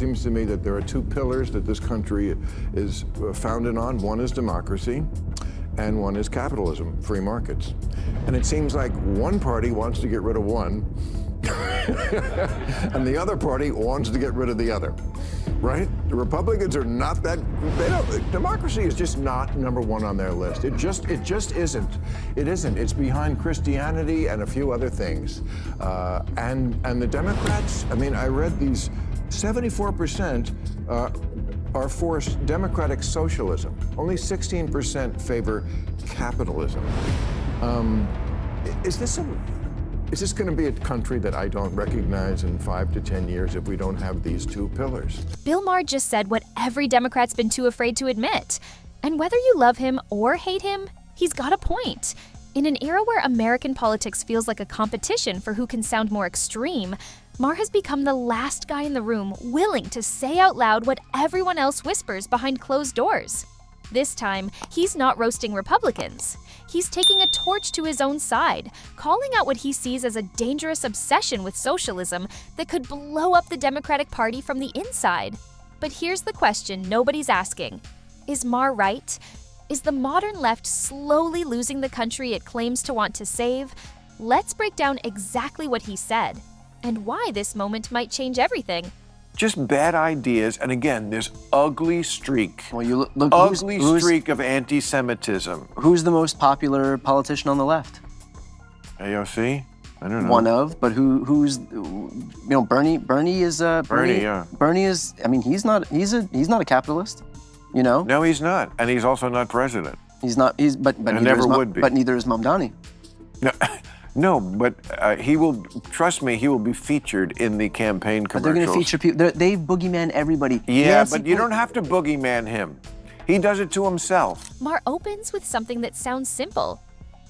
seems to me that there are two pillars that this country is founded on. One is democracy, and one is capitalism, free markets. And it seems like one party wants to get rid of one, and the other party wants to get rid of the other, right? The Republicans are not that, democracy is just not number one on their list. It just isn't. It isn't. It's behind Christianity and a few other things. And the Democrats, I mean, I read these 74% are for democratic socialism. Only 16% favor capitalism. Is this going to be a country that I don't recognize in 5 to 10 years if we don't have these two pillars? Bill Maher just said what every Democrat's been too afraid to admit. And whether you love him or hate him, he's got a point. In an era where American politics feels like a competition for who can sound more extreme, Maher has become the last guy in the room willing to say out loud what everyone else whispers behind closed doors. This time, he's not roasting Republicans. He's taking a torch to his own side, calling out what he sees as a dangerous obsession with socialism that could blow up the Democratic Party from the inside. But here's the question nobody's asking. Is Maher right? Is the modern left slowly losing the country it claims to want to save? Let's break down exactly what he said, and why this moment might change everything. Just bad ideas, and again, this ugly streak. Well, you look streak of anti-Semitism. Who's the most popular politician on the left? AOC? I don't know. One of, but who's Bernie? Bernie is Bernie, yeah. Bernie is. I mean, he's not a capitalist. You know? No, he's not, and he's also not president. He's not. But and never would be. But neither is Mamdani. No. No, but he will, trust me, he will be featured in the campaign commercials. But they're going to feature people. They've boogeyman everybody. Yeah, but you don't have to boogeyman him. He does it to himself. Maher opens with something that sounds simple,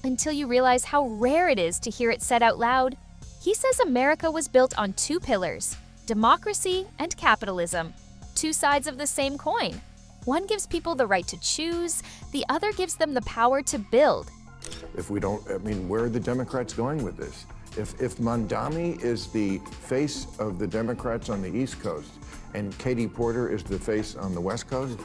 until you realize how rare it is to hear it said out loud. He says America was built on two pillars, democracy and capitalism, two sides of the same coin. One gives people the right to choose, the other gives them the power to build. If we don't, I mean, where are the Democrats going with this? If Mamdani is the face of the Democrats on the East Coast and Katie Porter is the face on the West Coast,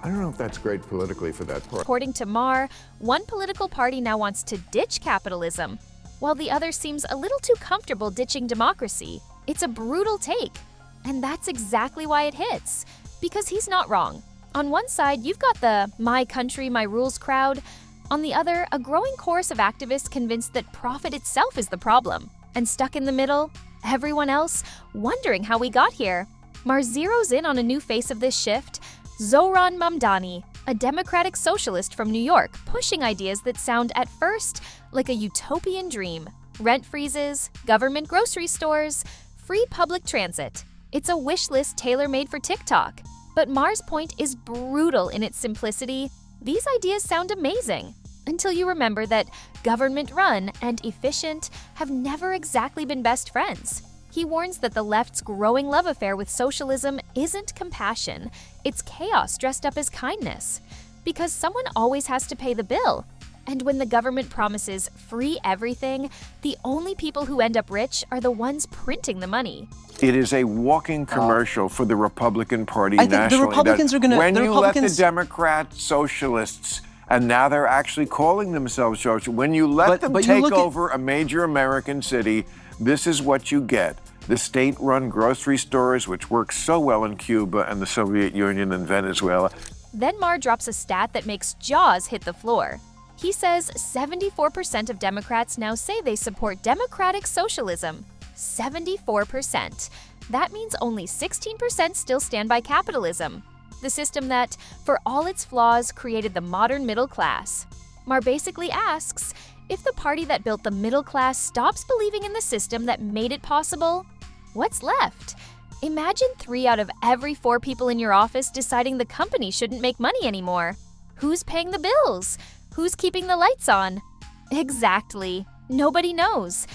I don't know if that's great politically for that party. According to Maher, one political party now wants to ditch capitalism, while the other seems a little too comfortable ditching democracy. It's a brutal take, and that's exactly why it hits, because he's not wrong. On one side, you've got the my country, my rules crowd. On the other, a growing chorus of activists convinced that profit itself is the problem. And stuck in the middle, everyone else wondering how we got here. Maher zeroes in on a new face of this shift, Zohran Mamdani, a democratic socialist from New York, pushing ideas that sound at first like a utopian dream. Rent freezes, government grocery stores, free public transit. It's a wish list tailor-made for TikTok. But Maher's point is brutal in its simplicity. These ideas sound amazing, until you remember that government-run and efficient have never exactly been best friends. He warns that the left's growing love affair with socialism isn't compassion, it's chaos dressed up as kindness. Because someone always has to pay the bill. And when the government promises free everything, the only people who end up rich are the ones printing the money. It is a walking commercial for the Republican Party I think nationally. the Republicans are going to. When you let the Democrat socialists, and now they're actually calling themselves socialists, when you let them take over a major American city, this is what you get. The state-run grocery stores, which work so well in Cuba and the Soviet Union and Venezuela. Then Maher drops a stat that makes jaws hit the floor. He says 74% of Democrats now say they support democratic socialism. 74%. That means only 16% still stand by capitalism, the system that, for all its flaws, created the modern middle class. Maher basically asks, if the party that built the middle class stops believing in the system that made it possible, what's left? Imagine 3 out of every 4 people in your office deciding the company shouldn't make money anymore. Who's paying the bills? Who's keeping the lights on? Exactly. Nobody knows.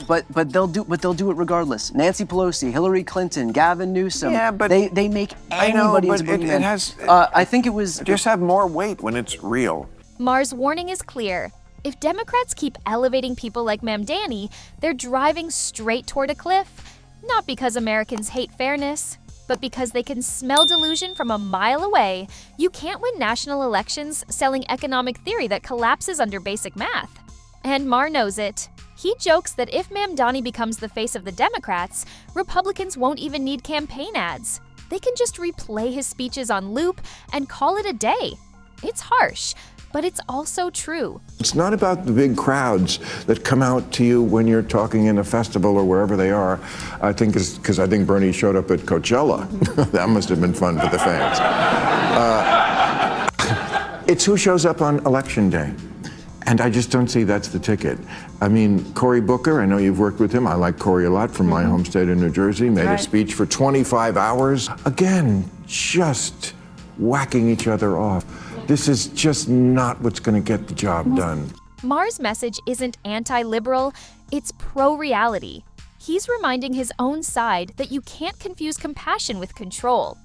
But they'll do it regardless. Nancy Pelosi, Hillary Clinton, Gavin Newsom. Yeah, but they make anybody into boogeyman. It has. I think it was just have more weight when it's real. Maher's warning is clear. If Democrats keep elevating people like Mamdani, they're driving straight toward a cliff. Not because Americans hate fairness, But because they can smell delusion from a mile away, you can't win national elections selling economic theory that collapses under basic math. And Maher knows it. He jokes that if Mamdani becomes the face of the Democrats, Republicans won't even need campaign ads. They can just replay his speeches on loop and call it a day. It's harsh, but it's also true. It's not about the big crowds that come out to you when you're talking in a festival or wherever they are. I think it's because I think Bernie showed up at Coachella. That must have been fun for the fans. It's who shows up on Election Day. And I just don't see that's the ticket. I mean, Cory Booker, I know you've worked with him. I like Cory a lot from my home state of New Jersey. Made a speech for 25 hours. Again, just whacking each other off. This is just not what's going to get the job done. Maher's message isn't anti-liberal, it's pro-reality. He's reminding his own side that you can't confuse compassion with control.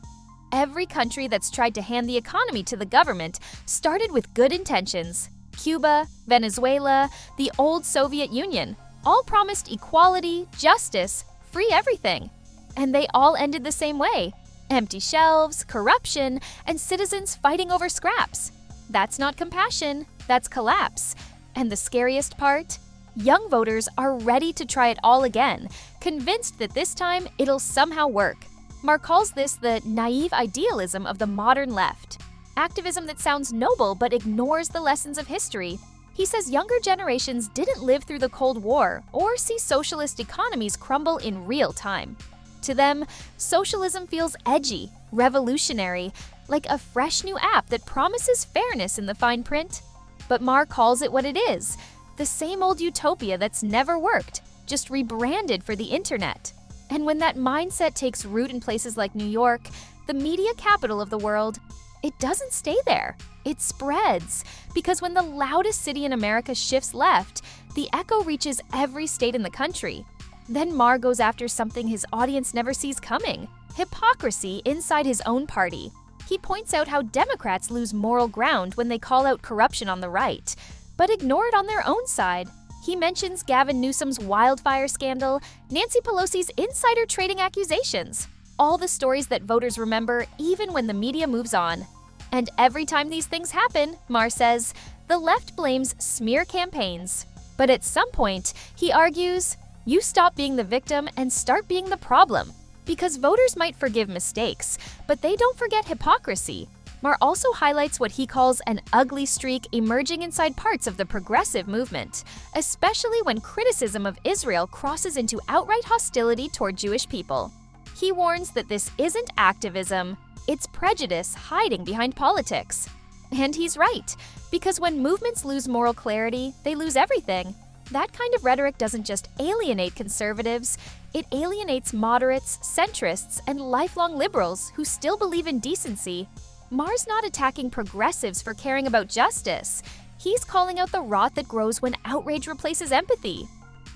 Every country that's tried to hand the economy to the government started with good intentions. Cuba, Venezuela, the old Soviet Union, all promised equality, justice, free everything. And they all ended the same way. Empty shelves, corruption, and citizens fighting over scraps. That's not compassion, that's collapse. And the scariest part? Young voters are ready to try it all again, convinced that this time it'll somehow work. Maher calls this the naive idealism of the modern left. Activism that sounds noble but ignores the lessons of history. He says younger generations didn't live through the Cold War or see socialist economies crumble in real time. To them, socialism feels edgy, revolutionary, like a fresh new app that promises fairness in the fine print. But Maher calls it what it is, the same old utopia that's never worked, just rebranded for the internet. And when that mindset takes root in places like New York, the media capital of the world, it doesn't stay there. It spreads, because when the loudest city in America shifts left, the echo reaches every state in the country. Then Maher goes after something his audience never sees coming: hypocrisy inside his own party. He points out how Democrats lose moral ground when they call out corruption on the right, but ignore it on their own side. He mentions Gavin Newsom's wildfire scandal, Nancy Pelosi's insider trading accusations, all the stories that voters remember even when the media moves on. And every time these things happen, Maher says, the left blames smear campaigns. But at some point, he argues, you stop being the victim and start being the problem. Because voters might forgive mistakes, but they don't forget hypocrisy. Maher also highlights what he calls an ugly streak emerging inside parts of the progressive movement, especially when criticism of Israel crosses into outright hostility toward Jewish people. He warns that this isn't activism, it's prejudice hiding behind politics. And he's right, because when movements lose moral clarity, they lose everything. That kind of rhetoric doesn't just alienate conservatives, it alienates moderates, centrists, and lifelong liberals who still believe in decency. Maher's not attacking progressives for caring about justice. He's calling out the rot that grows when outrage replaces empathy.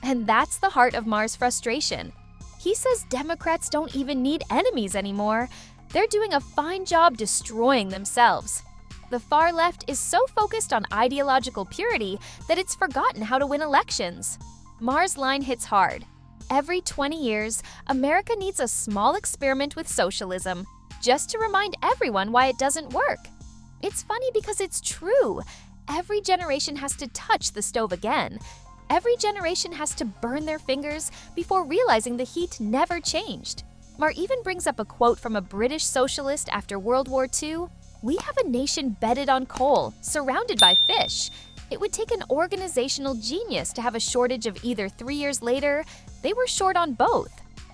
And that's the heart of Maher's frustration. He says Democrats don't even need enemies anymore. They're doing a fine job destroying themselves. The far left is so focused on ideological purity that it's forgotten how to win elections. Maher's line hits hard. Every 20 years, America needs a small experiment with socialism, just to remind everyone why it doesn't work. It's funny because it's true. Every generation has to touch the stove again. Every generation has to burn their fingers before realizing the heat never changed. Maher even brings up a quote from a British socialist after World War II. We have a nation bedded on coal, surrounded by fish. It would take an organizational genius to have a shortage of either 3 years later. They were short on both.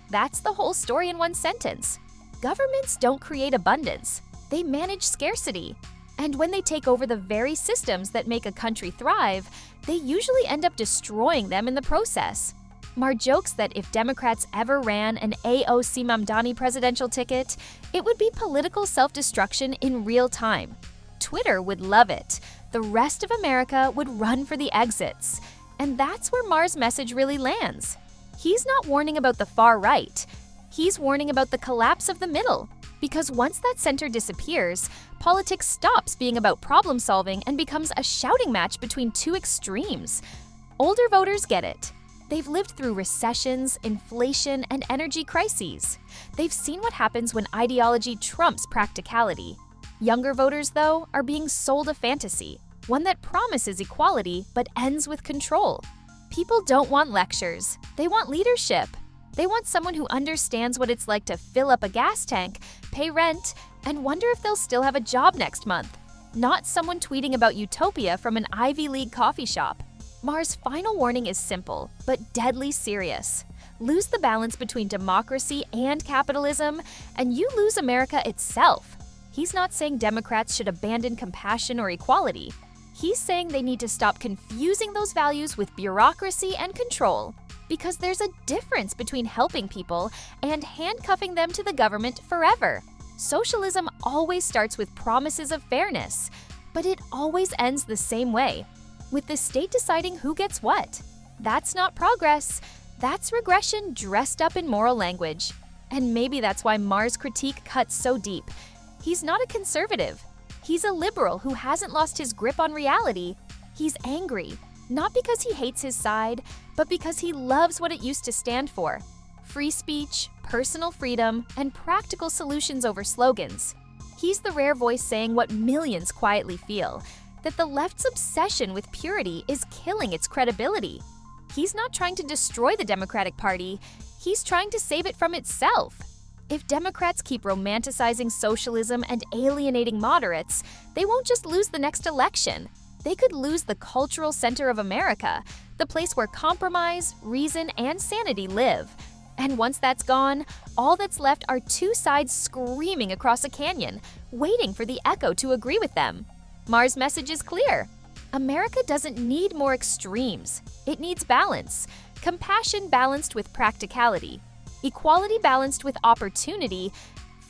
That's the whole story in one sentence. Governments don't create abundance. They manage scarcity. And when they take over the very systems that make a country thrive, they usually end up destroying them in the process. Maher jokes that if Democrats ever ran an AOC Mamdani presidential ticket, it would be political self-destruction in real time. Twitter would love it. The rest of America would run for the exits. And that's where Maher's message really lands. He's not warning about the far right. He's warning about the collapse of the middle. Because once that center disappears, politics stops being about problem solving and becomes a shouting match between two extremes. Older voters get it. They've lived through recessions, inflation, and energy crises. They've seen what happens when ideology trumps practicality. Younger voters, though, are being sold a fantasy, one that promises equality but ends with control. People don't want lectures. They want leadership. They want someone who understands what it's like to fill up a gas tank, pay rent, and wonder if they'll still have a job next month. Not someone tweeting about utopia from an Ivy League coffee shop. Maher's final warning is simple, but deadly serious. Lose the balance between democracy and capitalism, and you lose America itself. He's not saying Democrats should abandon compassion or equality. He's saying they need to stop confusing those values with bureaucracy and control, because there's a difference between helping people and handcuffing them to the government forever. Socialism always starts with promises of fairness, but it always ends the same way, with the state deciding who gets what. That's not progress. That's regression dressed up in moral language. And maybe that's why Maher's critique cuts so deep. He's not a conservative. He's a liberal who hasn't lost his grip on reality. He's angry, not because he hates his side, but because he loves what it used to stand for: free speech, personal freedom, and practical solutions over slogans. He's the rare voice saying what millions quietly feel, that the left's obsession with purity is killing its credibility. He's not trying to destroy the Democratic Party, he's trying to save it from itself. If Democrats keep romanticizing socialism and alienating moderates, they won't just lose the next election. They could lose the cultural center of America, the place where compromise, reason, and sanity live. And once that's gone, all that's left are two sides screaming across a canyon, waiting for the echo to agree with them. Maher's message is clear. America doesn't need more extremes. It needs balance. Compassion balanced with practicality. Equality balanced with opportunity.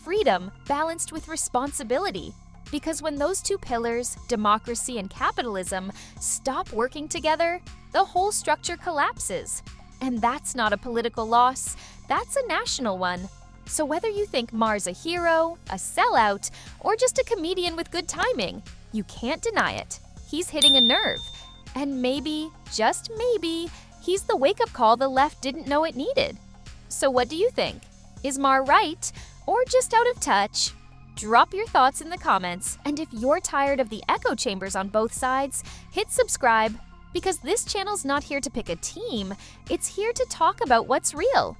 Freedom balanced with responsibility. Because when those two pillars, democracy and capitalism, stop working together, the whole structure collapses. And that's not a political loss, that's a national one. So whether you think Maher's a hero, a sellout, or just a comedian with good timing, you can't deny it. He's hitting a nerve. And maybe, just maybe, he's the wake-up call the left didn't know it needed. So what do you think? Is Maher right, or just out of touch? Drop your thoughts in the comments, and if you're tired of the echo chambers on both sides, hit subscribe, because this channel's not here to pick a team, it's here to talk about what's real.